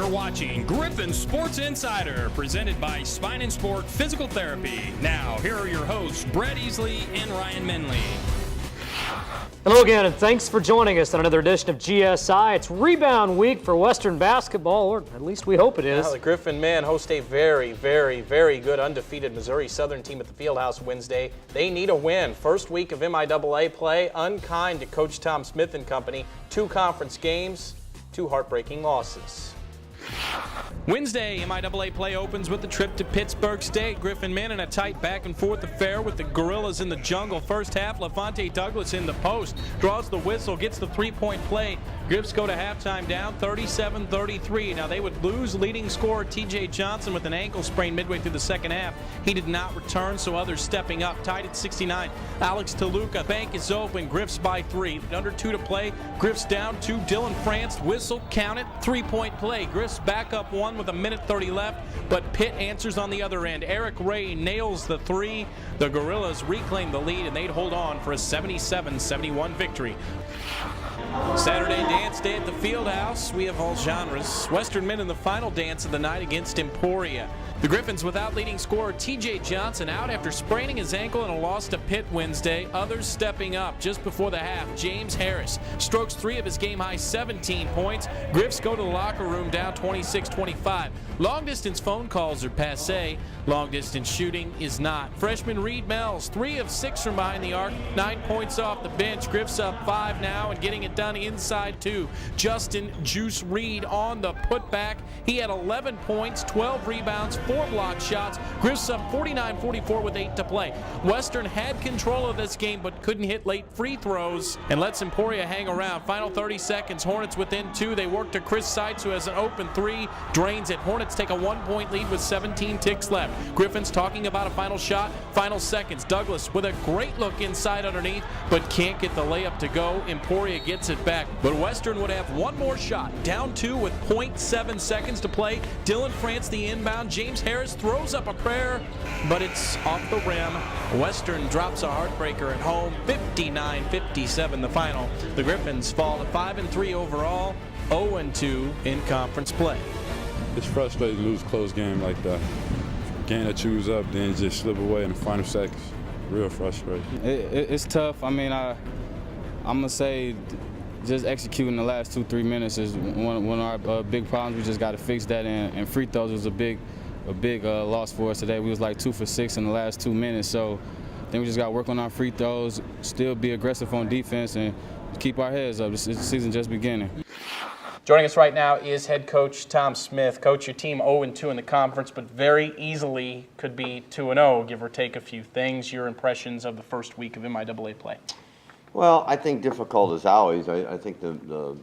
You're watching Griffon Sports Insider, presented by Spine and Sport Physical Therapy. Now, here are your hosts, Brett Easley and Ryan Minley. Hello again, and thanks for joining us on another edition of GSI. It's rebound week for Western basketball, or at least we hope it is. Now, the Griffon men host a very, very, very good undefeated Missouri Southern team at the Fieldhouse Wednesday. They need a win. First week of MIAA play, unkind to Coach Tom Smith and company. 2 conference games, 2 heartbreaking losses. Wednesday, MIAA play opens with the trip to Pittsburgh State. Griffon men in a tight back-and-forth affair with the Gorillas in the jungle. First half, Levante Douglas in the post. Draws the whistle, gets the three-point play. Griffs go to halftime down 37-33. Now, they would lose leading scorer T.J. Johnson with an ankle sprain midway through the second half. He did not return, so others stepping up. Tied at 69. Alex Toluca. Bank is open. Griffs by 3. Under 2 to play. Griffs down 2. Dylan France. Whistle. Count it. Three-point play. Griffs back up 1 with 1:30 left, but Pitt answers on the other end. Eric Ray nails the 3. The Gorillas reclaim the lead, and they'd hold on for a 77-71 victory. Saturday dance day at the Fieldhouse. We have all genres. Western men in the final dance of the night against Emporia. The Griffons without leading scorer T.J. Johnson out after spraining his ankle in a loss to Pitt Wednesday. Others stepping up just before the half. James Harris strokes 3 of his game-high 17 points. Griffs go to the locker room down 26-25. Long-distance phone calls are passé. Long-distance shooting is not. Freshman Reed Mells, 3 of 6 from behind the arc. 9 points off the bench. Griffs up 5 now and getting it done inside 2. Justin Juice Reed on the putback. He had 11 points, 12 rebounds, 4 block shots. Griffs up 49-44 with 8 to play. Western had control of this game but couldn't hit late free throws and lets Emporia hang around. Final 30 seconds. Hornets within 2. They work to Chris Seitz, who has an open 3. Drains it. Hornets take a 1-point lead with 17 ticks left. Griffins talking about a final shot. Final seconds. Douglas with a great look inside underneath, but can't get the layup to go. Emporia gets it back, but Western would have 1 more shot. Down 2 with 0.7 seconds to play. Dylan France the inbound. James Harris throws up a prayer, but it's off the rim. Western drops a heartbreaker at home. 59-57 the final. The Griffins fall to 5-3 overall, 0-2 in conference play. It's frustrating to lose a close game like that. Game that you was up, then just slip away in the final seconds. Real frustrating. It's tough. I mean, I'm going to say just executing the last 2-3 minutes is one of our big problems. We just got to fix that, and free throws was a big loss for us today. We was like 2 for 6 in the last 2 minutes, so I think we just got to work on our free throws, still be aggressive on defense, and keep our heads up. This season just beginning. Joining us right now is head coach Tom Smith. Coach, your team 0-2 in the conference, but very easily could be 2-0, give or take a few things. Your impressions of the first week of MIAA play? Well, I think difficult as always. I think the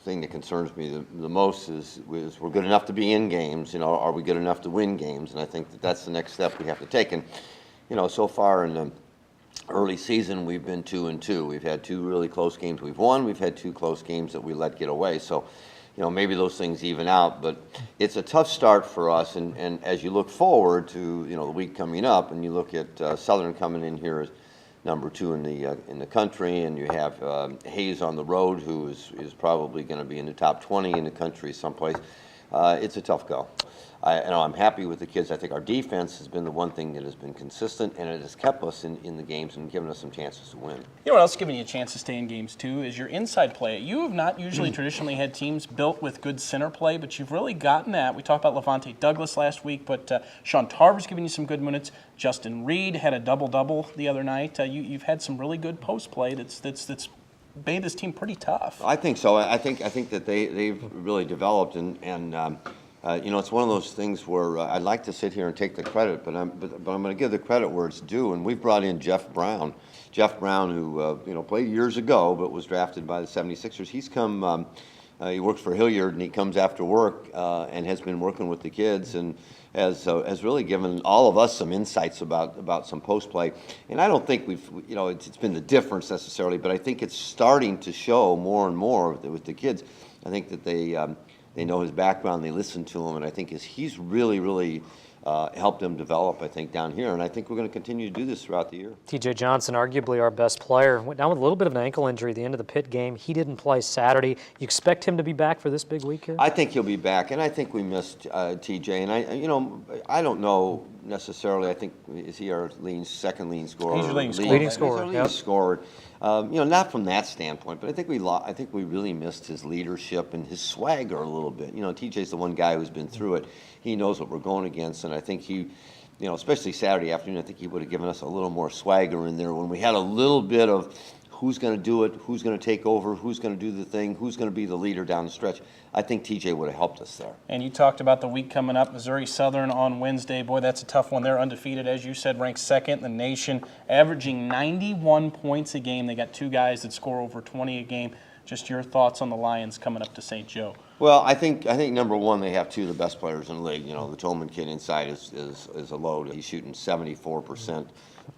thing that concerns me the most is we're good enough to be in games. You know, are we good enough to win games? And I think that's the next step we have to take. And you know, so far in the early season, we've been 2-2. We've had 2 really close games we've won. We've had 2 close games that we let get away. So, you know, maybe those things even out. But it's a tough start for us. And as you look forward to, you know, the week coming up, and you look at Southern coming in here as number 2 in the country, and you have Hayes on the road, who is probably going to be in the top 20 in the country someplace. It's a tough go. I'm happy with the kids. I think our defense has been the one thing that has been consistent, and it has kept us in the games and given us some chances to win. You know what else is giving you a chance to stay in games, too, is your inside play. You have not usually traditionally had teams built with good center play, but you've really gotten that. We talked about Levante Douglas last week, but Sean Tarver's giving you some good minutes. Justin Reed had a double-double the other night. You've had some really good post play that's made this team pretty tough. I think so. I think that they've really developed, and you know, it's one of those things where I'd like to sit here and take the credit, but I'm going to give the credit where it's due. And we've brought in Jeff Brown. Jeff Brown, who you know, played years ago, but was drafted by the 76ers. He's come. He works for Hilliard, and he comes after work and has been working with the kids, and has really given all of us some insights about some post play. And I don't think you know, it's been the difference necessarily, but I think it's starting to show more and more with the kids. I think that they know his background, they listen to him, and I think he's really help them develop, I think, down here. And I think we're going to continue to do this throughout the year. TJ Johnson, arguably our best player, went down with a little bit of an ankle injury at the end of the Pitt game. He didn't play Saturday. You expect him to be back for this big week here? I think he'll be back, and I think we missed TJ. And I don't know necessarily. I think is he our second leading scorer? He's your leading scorer. Leading scorer. He's our leading scorer. Not from that standpoint, but I think we really missed his leadership and his swagger a little bit. TJ's the one guy who's been through it. He knows what we're going against, and I think he, especially Saturday afternoon, I think he would have given us a little more swagger in there when we had a little bit of who's going to do it, who's going to take over, who's going to do the thing, who's going to be the leader down the stretch. I think TJ would have helped us there. And you talked about the week coming up, Missouri Southern on Wednesday. Boy, that's a tough one. They're undefeated, as you said, ranked second in the nation, averaging 91 points a game. They got two guys that score over 20 a game. Just your thoughts on the Lions coming up to St. Joe. Well, I think number one, they have two of the best players in the league. The Tolman kid inside is a load. He's shooting 74%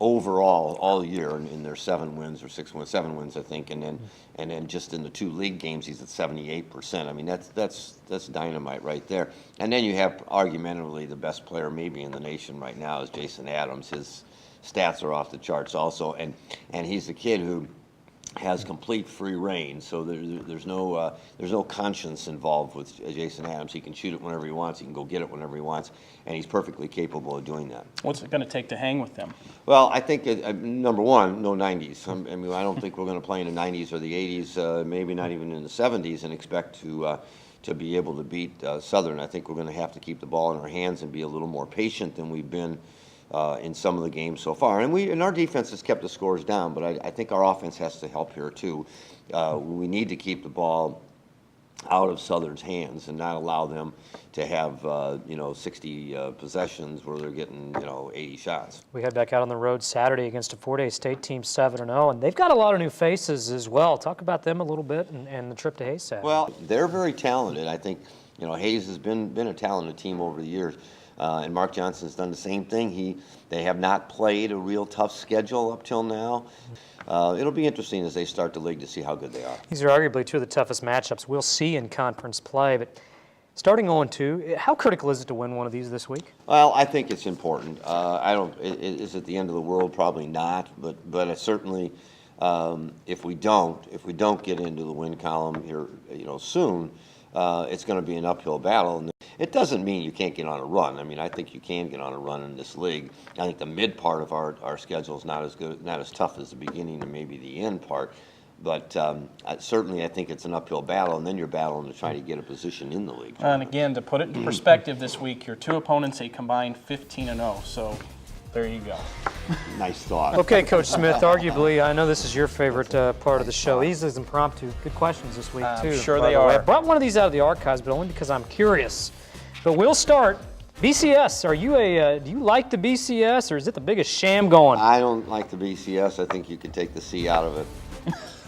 overall all year in their 7 wins, I think, and then just in the 2 league games, he's at 78%. I mean, that's dynamite right there. And then you have argumentatively the best player maybe in the nation right now is Jason Adams. His stats are off the charts also, and he's the kid who has complete free reign, so there's no conscience involved with Jason Adams. He can shoot it whenever he wants. He can go get it whenever he wants, and he's perfectly capable of doing that. What's it going to take to hang with them? Well, I think number one, no 90s. I don't think we're going to play in the 90s or the 80s, maybe not even in the 70s, and expect to be able to beat Southern. I think we're going to have to keep the ball in our hands and be a little more patient than we've been in some of the games so far. And our defense has kept the scores down, but I think our offense has to help here too. We need to keep the ball out of Southern's hands and not allow them to have 60 possessions where they're getting 80 shots. We head back out on the road Saturday against a Fort Hays State team 7-0, and they've got a lot of new faces as well. Talk about them a little bit and the trip to Hays Saturday. Well, they're very talented. I think Hays has been a talented team over the years. And Mark Johnson's done the same thing. They have not played a real tough schedule up till now. It'll be interesting as they start the league to see how good they are. These are arguably two of the toughest matchups we'll see in conference play. But starting 0-2, how critical is it to win one of these this week? Well, I think it's important. Is it the end of the world? Probably not. But it certainly, if we don't get into the win column here, soon, it's going to be an uphill battle. And it doesn't mean you can't get on a run. I mean, I think you can get on a run in this league. I think the mid part of our schedule is not as good, not as tough as the beginning and maybe the end part. But certainly I think it's an uphill battle, and then you're battling to try to get a position in the league. And again, to put it in perspective this week, your two opponents, a combined 15-0. So there you go. Nice thought. Okay, Coach Smith, arguably, I know this is your favorite part of the show. These is impromptu. Good questions this week, too. Sure they are. I brought one of these out of the archives, but only because I'm curious. But we'll start. BCS, do you like the BCS, or is it the biggest sham going? I don't like the BCS. I think you could take the C out of it.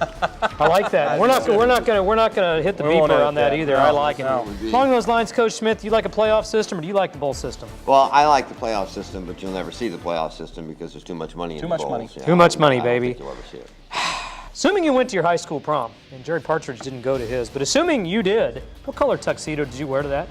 I like that. We're not gonna hit the beeper on that either. I like it. Along those lines, Coach Smith, do you like a playoff system or do you like the bowl system? Well, I like the playoff system, but you'll never see the playoff system because there's too much money in the bowls. Too much money, baby. I don't think you'll ever see it. Assuming you went to your high school prom, and Jerry Partridge didn't go to his, but assuming you did, what color tuxedo did you wear to that?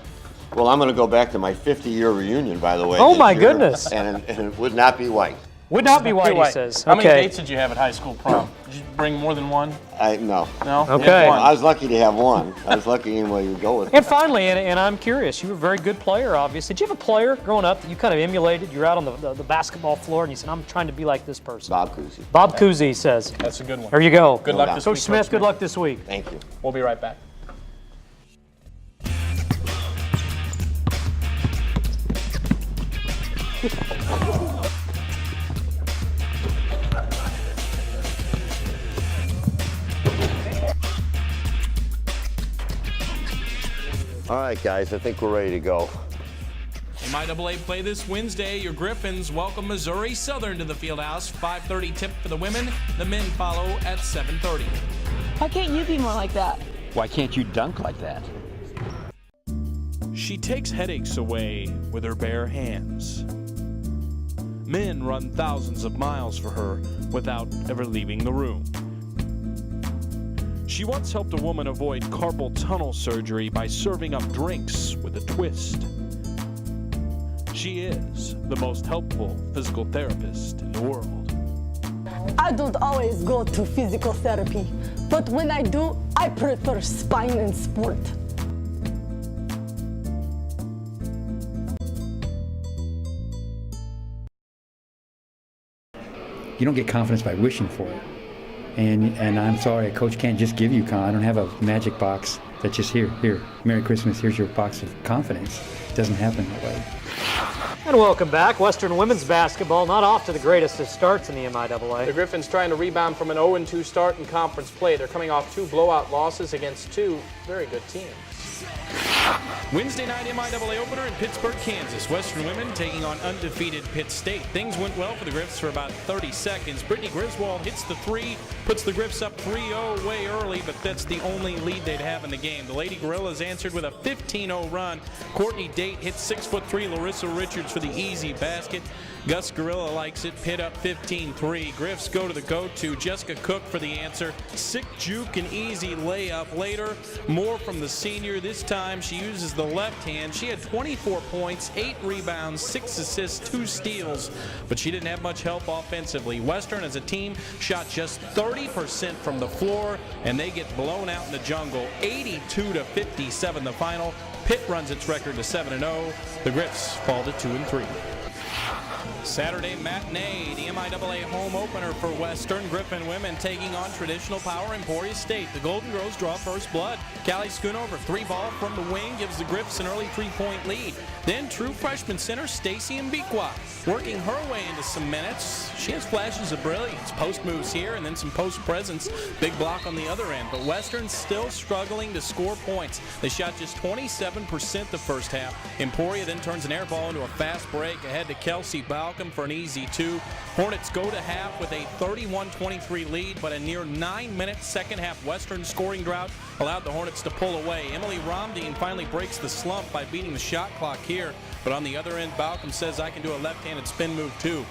Well, I'm going to go back to my 50-year reunion, by the way. Oh, my goodness. And it would not be white. Would not be white, he says. How many dates did you have at high school prom? Did you bring more than one? No. No? Okay. I was lucky to have one. I was lucky anyway you go with it. And finally, and I'm curious, you were a very good player, obviously. Did you have a player growing up that you kind of emulated? You were out on the basketball floor and you said, I'm trying to be like this person. Bob Cousy. Bob Cousy says. That's a good one. There you go. Good luck this week. Coach Smith, good luck this week. Thank you. We'll be right back. All right, guys, I think we're ready to go. MIAA play this Wednesday. Your Griffons welcome Missouri Southern to the Fieldhouse. 5:30 tip for the women. The men follow at 7:30. Why can't you be more like that? Why can't you dunk like that? She takes headaches away with her bare hands. Men run thousands of miles for her without ever leaving the room. She once helped a woman avoid carpal tunnel surgery by serving up drinks with a twist. She is the most helpful physical therapist in the world. I don't always go to physical therapy, but when I do, I prefer spine and sport. You don't get confidence by wishing for it. And I'm sorry, a coach can't just give you I don't have a magic box that's just here, Merry Christmas, here's your box of confidence. It doesn't happen that way. And welcome back. Western women's basketball not off to the greatest of starts in the MIAA. The Griffons trying to rebound from an 0-2 start in conference play. They're coming off 2 blowout losses against 2 very good teams. Wednesday night MIAA opener in Pittsburgh, Kansas. Western women taking on undefeated Pitt State. Things went well for the Griffs for about 30 seconds. Brittany Griswold hits the 3, puts the Griffs up 3-0 way early, but that's the only lead they'd have in the game. The Lady Gorillas answered with a 15-0 run. Courtney Date hits 6'3" Larissa Richards for the easy basket. Gus Gorilla likes it. Pitt up 15-3. Griffs go to the go-to. Jessica Cook for the answer. Sick juke and easy layup. Later, more from the senior. This time she uses the left hand. She had 24 points, 8 rebounds, 6 assists, 2 steals, but she didn't have much help offensively. Western as a team shot just 30% from the floor, and they get blown out in the jungle. 82-57 the final. Pitt runs its record to 7-0. The Griffs fall to 2-3. Saturday matinee, the MIAA home opener for Western. Griffon women taking on traditional power Emporia State. The Golden Girls draw first blood. Callie Schoonover, 3-ball from the wing, gives the Griffs an early 3-point lead. Then true freshman center Stacy Mbikwa working her way into some minutes. She has flashes of brilliance. Post moves here and then some post presence. Big block on the other end. But Western still struggling to score points. They shot just 27% the first half. Emporia then turns an air ball into a fast break ahead to Kelsey Balcom for an easy 2. Hornets go to half with a 31-23 lead, but a near 9-minute second half Western scoring drought allowed the Hornets to pull away. Emily Romdine finally breaks the slump by beating the shot clock here, but on the other end, Balcom says, I can do a left-handed spin move too.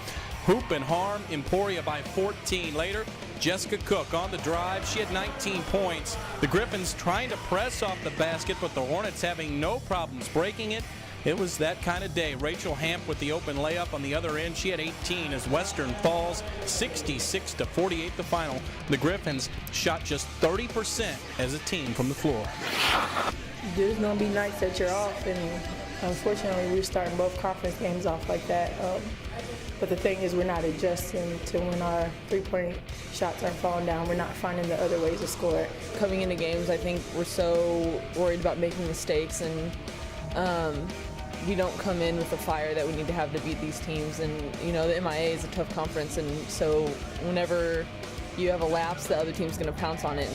Hoop and harm, Emporia by 14. Later, Jessica Cook on the drive. She had 19 points. The Griffons trying to press off the basket, but the Hornets having no problems breaking it. It was that kind of day. Rachel Hamp with the open layup on the other end. She had 18 as Western falls 66-48 the final. The Griffons shot just 30% as a team from the floor. There's going to be nights that you're off, and unfortunately we're starting both conference games off like that. But the thing is, we're not adjusting to when our three-point shots are falling down. We're not finding the other ways to score it. Coming into games, I think we're so worried about making mistakes, and we don't come in with the fire that we need to have to beat these teams. And, you know, the MIA is a tough conference, and so whenever you have a lapse, the other team's going to pounce on it.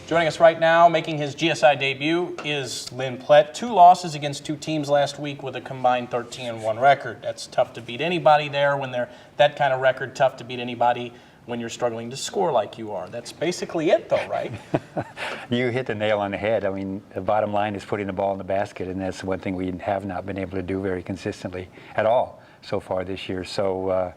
Joining us right now, making his GSI debut, is Lynn Plett. 2 losses against 2 teams last week with a combined 13-1 record. That's tough to beat anybody there when they're that kind of record. Tough to beat anybody when you're struggling to score like you are. That's basically it, though, right? You hit the nail on the head. I mean, the bottom line is putting the ball in the basket, and that's one thing we have not been able to do very consistently at all so far this year. So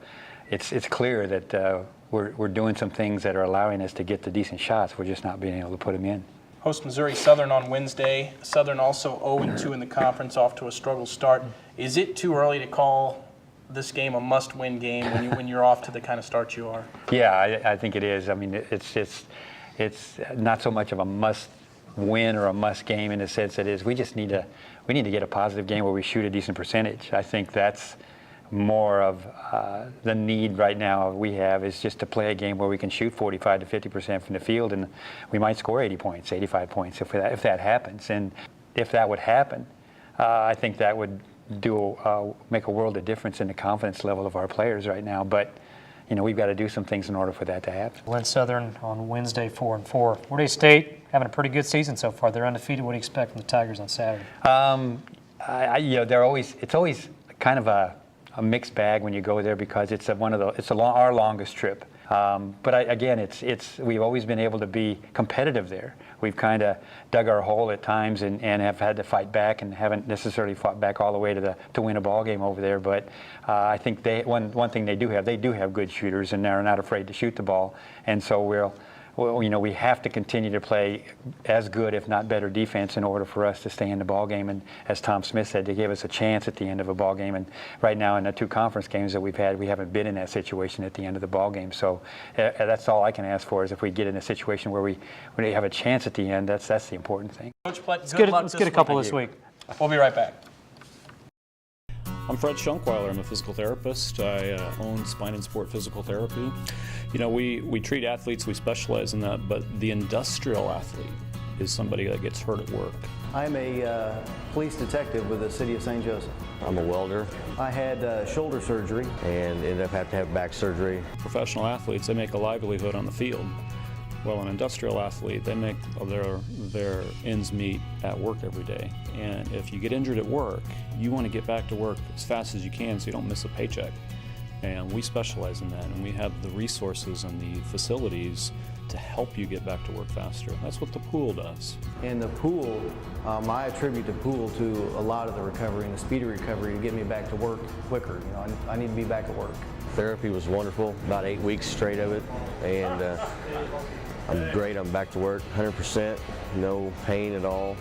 it's clear that we're doing some things that are allowing us to get the decent shots. We're just not being able to put them in. Host Missouri Southern on Wednesday. Southern also 0-2 in the conference, off to a struggle start. Is it too early to call this game a must-win game when you're off to the kind of start you are? Yeah, I think it is. I mean, it's not so much of a must-win or a must game in the sense that we need to get a positive game where we shoot a decent percentage. I think that's more of the need right now we have, is just to play a game where we can shoot 45 to 50% from the field, and we might score 80 points, 85 points if that happens. And if that would happen, I think that would make a world of difference in the confidence level of our players right now. But you know, we've got to do some things in order for that to happen. Lynn Southern on Wednesday 4-4. Fort Hays State having a pretty good season so far. They're undefeated. What do you expect from the Tigers on Saturday? It's always kind of a mixed bag when you go there, because it's our longest trip. But we've always been able to be competitive there. We've kind of dug our hole at times and have had to fight back, and haven't necessarily fought back all the way to win a ball game over there. But I think one thing they do have good shooters, and they're not afraid to shoot the ball. And so well, you know, we have to continue to play as good, if not better, defense in order for us to stay in the ball game. And as Tom Smith said, to give us a chance at the end of a ball game. And right now, in the 2 conference games that we've had, we haven't been in that situation at the end of the ball game. So that's all I can ask for, is if we get in a situation where we have a chance at the end. That's the important thing. Coach Platt, Let's get a couple this week. We'll be right back. I'm Fred Schunkweiler. I'm a physical therapist. I own Spine and Sport Physical Therapy. You know, we treat athletes, we specialize in that, but the industrial athlete is somebody that gets hurt at work. I'm a police detective with the City of St. Joseph. I'm a welder. I had shoulder surgery. And ended up having to have back surgery. Professional athletes, they make a livelihood on the field. Well, an industrial athlete, they make their ends meet at work every day. And if you get injured at work, you want to get back to work as fast as you can so you don't miss a paycheck. And we specialize in that, and we have the resources and the facilities to help you get back to work faster. That's what the pool does. In the pool, I attribute the pool to a lot of the recovery and the speedy recovery to get me back to work quicker. You know, I need to be back at work. Therapy was wonderful, about 8 weeks straight of it, and I'm great. I'm back to work, 100%, no pain at all.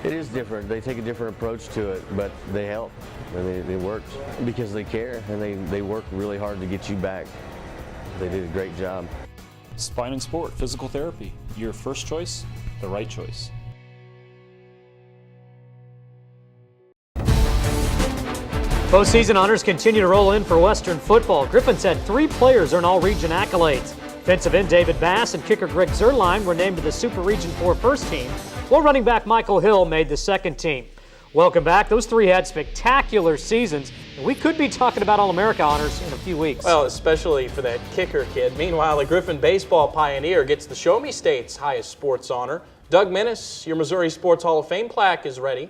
It is different. They take a different approach to it, but they help, and it works because they care, and they work really hard to get you back. They did a great job. Spine and Sport Physical Therapy, your first choice, the right choice. Postseason honors continue to roll in for Western football. Griffin's had 3 players earn all-region accolades. Defensive end David Bass and kicker Greg Zerline were named to the Super Region 4 first team, while running back Michael Hill made the second team. Welcome back. Those 3 had spectacular seasons, and we could be talking about All-America honors in a few weeks. Well, especially for that kicker kid. Meanwhile, the Griffon baseball pioneer gets the Show Me State's highest sports honor. Doug Minnis, your Missouri Sports Hall of Fame plaque is ready.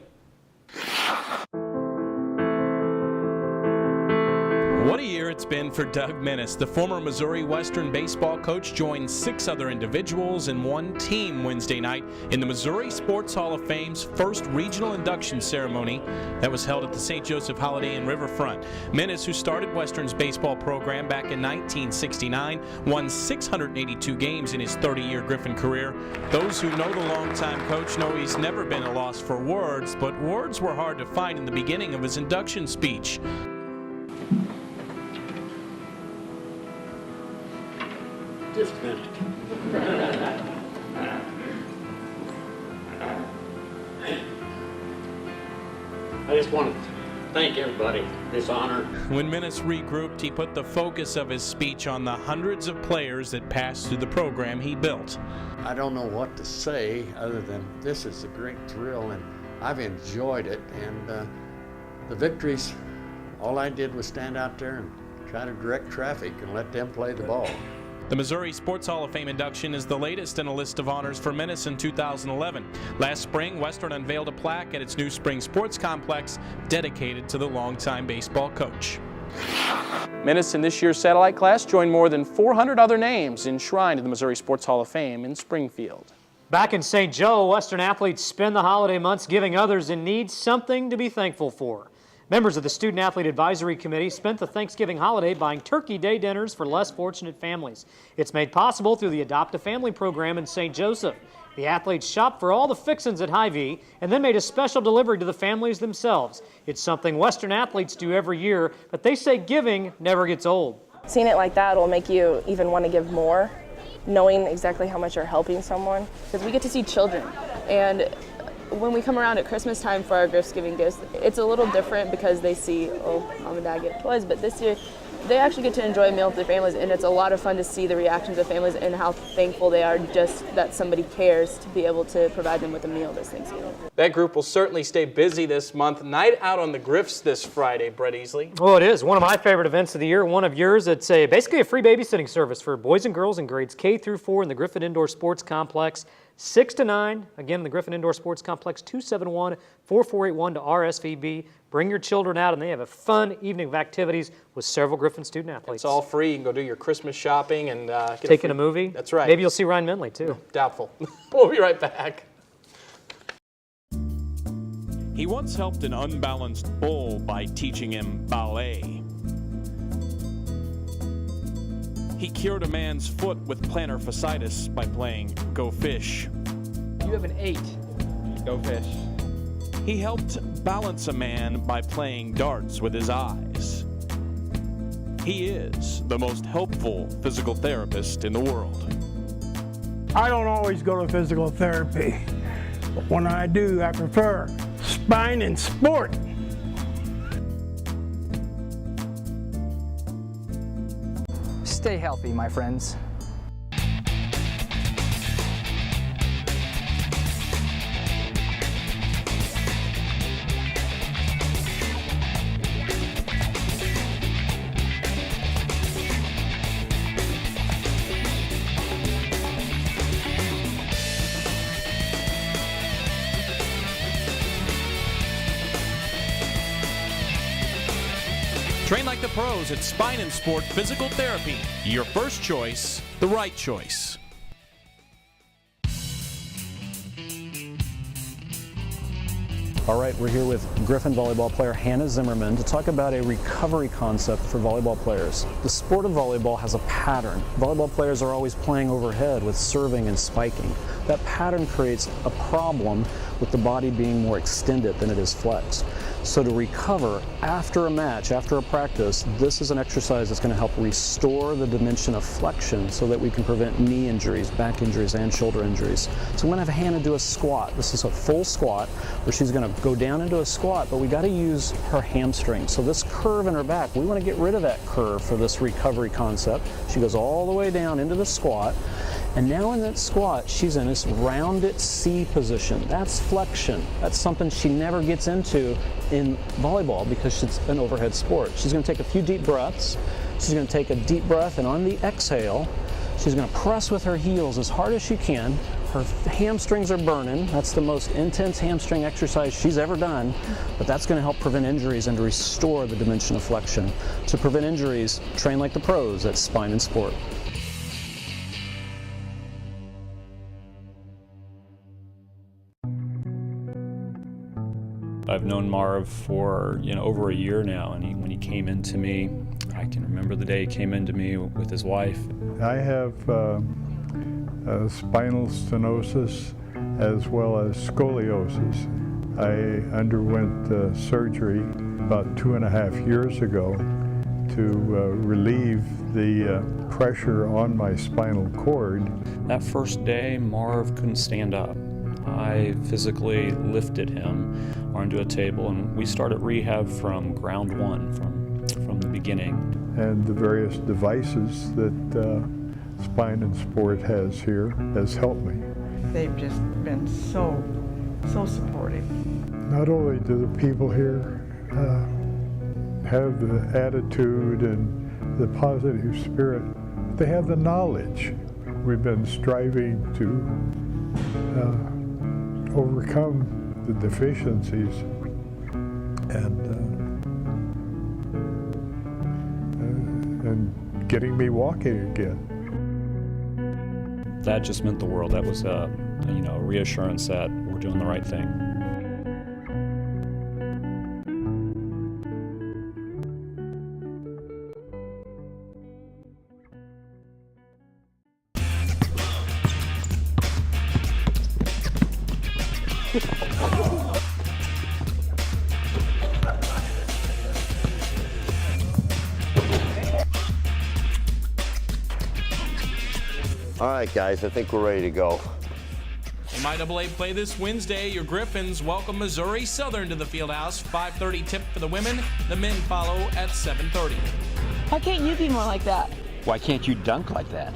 What a year it's been for Doug Minnis. The former Missouri Western baseball coach joined 6 other individuals and 1 team Wednesday night in the Missouri Sports Hall of Fame's first regional induction ceremony that was held at the St. Joseph Holiday Inn Riverfront. Minnis, who started Western's baseball program back in 1969, won 682 games in his 30-year Griffon career. Those who know the longtime coach know he's never been a loss for words, but words were hard to find in the beginning of his induction speech. Just a minute. I just want to thank everybody for this honor. When Minnis regrouped, he put the focus of his speech on the hundreds of players that passed through the program he built. I don't know what to say other than this is a great thrill, and I've enjoyed it. And the victories, all I did was stand out there and try to direct traffic and let them play the ball. The Missouri Sports Hall of Fame induction is the latest in a list of honors for Minnis in 2011. Last spring, Western unveiled a plaque at its new spring sports complex dedicated to the longtime baseball coach. Minnis in this year's satellite class joined more than 400 other names enshrined in the Missouri Sports Hall of Fame in Springfield. Back in St. Joe, Western athletes spend the holiday months giving others in need something to be thankful for. Members of the Student Athlete Advisory Committee spent the Thanksgiving holiday buying Turkey Day dinners for less fortunate families. It's made possible through the Adopt a Family program in St. Joseph. The athletes shopped for all the fixins at Hy-Vee and then made a special delivery to the families themselves. It's something Western athletes do every year, but they say giving never gets old. Seeing it like that will make you even want to give more, knowing exactly how much you're helping someone. Because we get to see children, and when we come around at Christmas time for our Gift-giving gifts, it's a little different because they see, oh, mom and dad get toys, but this year they actually get to enjoy a meal with their families, and it's a lot of fun to see the reactions of families and how thankful they are just that somebody cares to be able to provide them with a meal this Thanksgiving. That group will certainly stay busy this month. Night out on the Griffs this Friday, Brett Easley. Well, it is one of my favorite events of the year, one of yours. It's basically a free babysitting service for boys and girls in grades K through 4 in the Griffon Indoor Sports Complex. 6 to 9, again, in the Griffon Indoor Sports Complex, 271-4481 to RSVB. Bring your children out, and they have a fun evening of activities with several Griffon student athletes. It's all free. You can go do your Christmas shopping and get a movie. That's right. Maybe you'll see Ryan Mindley, too. Doubtful. We'll be right back. He once helped an unbalanced bull by teaching him ballet. He cured a man's foot with plantar fasciitis by playing Go Fish. You have an 8. Go Fish. He helped balance a man by playing darts with his eyes. He is the most helpful physical therapist in the world. I don't always go to physical therapy, but when I do, I prefer Spine and Sport. Stay healthy, my friends. Train like the pros at Spine and Sport Physical Therapy. Your first choice, the right choice. All right, we're here with Griffon volleyball player Hannah Zimmerman to talk about a recovery concept for volleyball players. The sport of volleyball has a pattern. Volleyball players are always playing overhead with serving and spiking. That pattern creates a problem with the body being more extended than it is flexed. So to recover after a match, after a practice, this is an exercise that's going to help restore the dimension of flexion so that we can prevent knee injuries, back injuries, and shoulder injuries. So I'm going to have Hannah do a squat. This is a full squat where she's going to go down into a squat, but we got to use her hamstring. So this curve in her back, we want to get rid of that curve for this recovery concept. She goes all the way down into the squat. And now in that squat, she's in this rounded C position. That's flexion. That's something she never gets into in volleyball because it's an overhead sport. She's going to take a few deep breaths. She's going to take a deep breath, and on the exhale, she's going to press with her heels as hard as she can. Her hamstrings are burning. That's the most intense hamstring exercise she's ever done, but that's going to help prevent injuries and to restore the dimension of flexion. To prevent injuries, train like the pros at Spine and Sport. I've known Marv for over a year now, and when he came into me, I can remember the day he came into me with his wife. I have spinal stenosis as well as scoliosis. I underwent surgery about 2.5 years ago to relieve the pressure on my spinal cord. That first day, Marv couldn't stand up. I physically lifted him onto a table, and we started rehab from ground one, from the beginning. And the various devices that Spine and Sport has here has helped me. They've just been so supportive. Not only do the people here have the attitude and the positive spirit, they have the knowledge. We've been striving to overcome the deficiencies and getting me walking again. That just meant the world. That was a reassurance that we're doing the right thing. All right, guys, I think we're ready to go. MIAA play this Wednesday. Your Griffons welcome Missouri Southern to the Fieldhouse. 5:30 tip for the women. The men follow at 7:30. Why can't you be more like that? Why can't you dunk like that?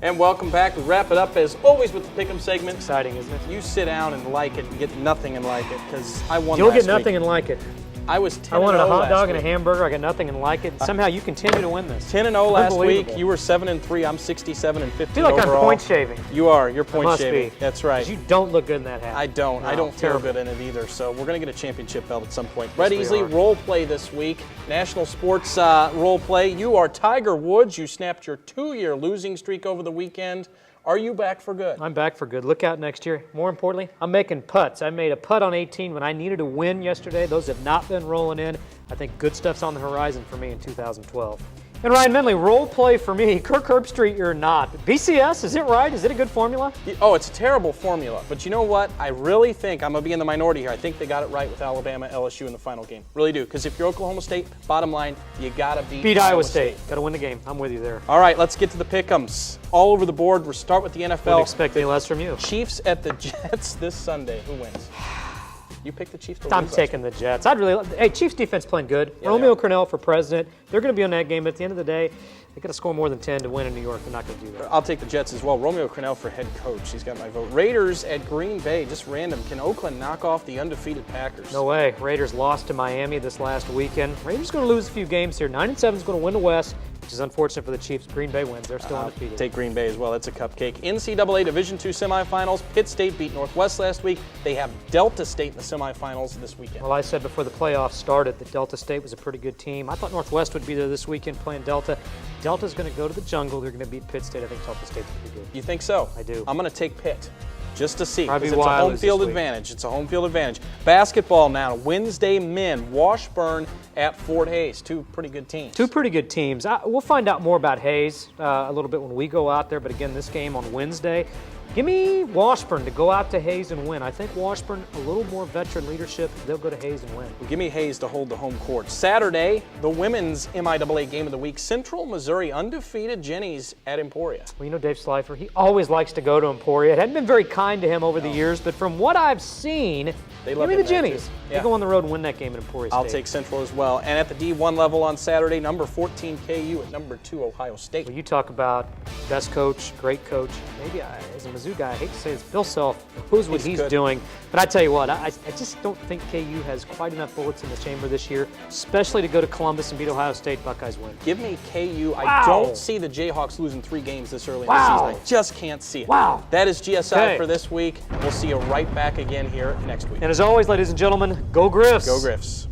And welcome back. We wrap it up as always with the Pick'em segment. Exciting, isn't it? You sit down and like it and get nothing and like it because I won You'll last get nothing week. and like it. I was 10-0 I wanted a hot dog last and a week. hamburger. I got nothing and like it. Somehow you continue to win this. 10-0 last week. Unbelievable. You were 7-3. I'm 67 and 15 I feel like overall. I'm point shaving. You are. You're point Must shaving. be. That's right. 'Cause you don't look good in that hat. I don't. No, I don't feel terrible. good in it either. So we're going to get a championship belt at some point. Brett we Easley, are. role play this week. National sports role play. You are Tiger Woods. You snapped your 2-year losing streak over the weekend. Are you back for good? I'm back for good. Look out next year. More importantly, I'm making putts. I made a putt on 18 when I needed a win yesterday. Those have not been rolling in. I think good stuff's on the horizon for me in 2012. And Ryan Menley, role play for me. Kirk Herbstreit, you're not. BCS, is it right? Is it a good formula? Oh, it's a terrible formula. But you know what? I really think, I'm going to be in the minority here, I think they got it right with Alabama, LSU in the final game. Really do. Because if you're Oklahoma State, bottom line, you got to beat Iowa State. Got to win the game. I'm with you there. All right, let's get to the pick'ems. All over the board. We'll start with the NFL. Wouldn't expect any less from you. Chiefs at the Jets this Sunday. Who wins? You picked the Chiefs to win. I'm taking the Jets. Hey, Chiefs defense playing good. Yeah, Romeo Crennel for president. They're going to be on that game. At the end of the day, they got to score more than 10 to win in New York. They're not going to do that. I'll take the Jets as well. Romeo Crennel for head coach. He's got my vote. Raiders at Green Bay. Just random. Can Oakland knock off the undefeated Packers? No way. Raiders lost to Miami this last weekend. Raiders going to lose a few games here. 9-7 is going to win the West, which is unfortunate for the Chiefs. Green Bay wins. They're still undefeated. Take Green Bay as well. That's a cupcake. NCAA Division II semifinals. Pitt State beat Northwest last week. They have Delta State in the semifinals this weekend. Well, I said before the playoffs started that Delta State was a pretty good team. I thought Northwest would be there this weekend playing Delta. Delta's going to go to the jungle. They're going to beat Pitt State. I think Delta State's pretty good. You think so? I do. I'm going to take Pitt. Just to see, Probably because it's a home this field week. advantage. It's a home field advantage. Basketball now, Wednesday men, Washburn at Fort Hays. Two pretty good teams. Two pretty good teams. We'll find out more about Hays a little bit when we go out there, but again, this game on Wednesday. Give me Washburn to go out to Hays and win. I think Washburn, a little more veteran leadership, they'll go to Hays and win. Well, give me Hays to hold the home court. Saturday, the women's MIAA game of the week. Central Missouri undefeated Jennies at Emporia. Well, you know Dave Slifer, he always likes to go to Emporia. It hadn't been very kind to him over the years, but from what I've seen, They give love me it the there, Jennies. too. They Yeah. go on the road and win that game at Emporia State. I'll take Central as well. And at the D1 level on Saturday, number 14 KU at number 2 Ohio State. Well, you talk about best coach, great coach. Maybe as a Mizzou guy, I hate to say this, Bill Self knows what he's good. doing. But I tell you what, I just don't think KU has quite enough bullets in the chamber this year, especially to go to Columbus and beat Ohio State. Buckeyes win. Give me KU. Wow. I don't see the Jayhawks losing 3 games this early in the Wow. season. I just can't see it. Wow. That is GSI Okay. for this week. We'll see you right back again here next week. And as always, ladies and gentlemen, go Griffs. Go Griffs.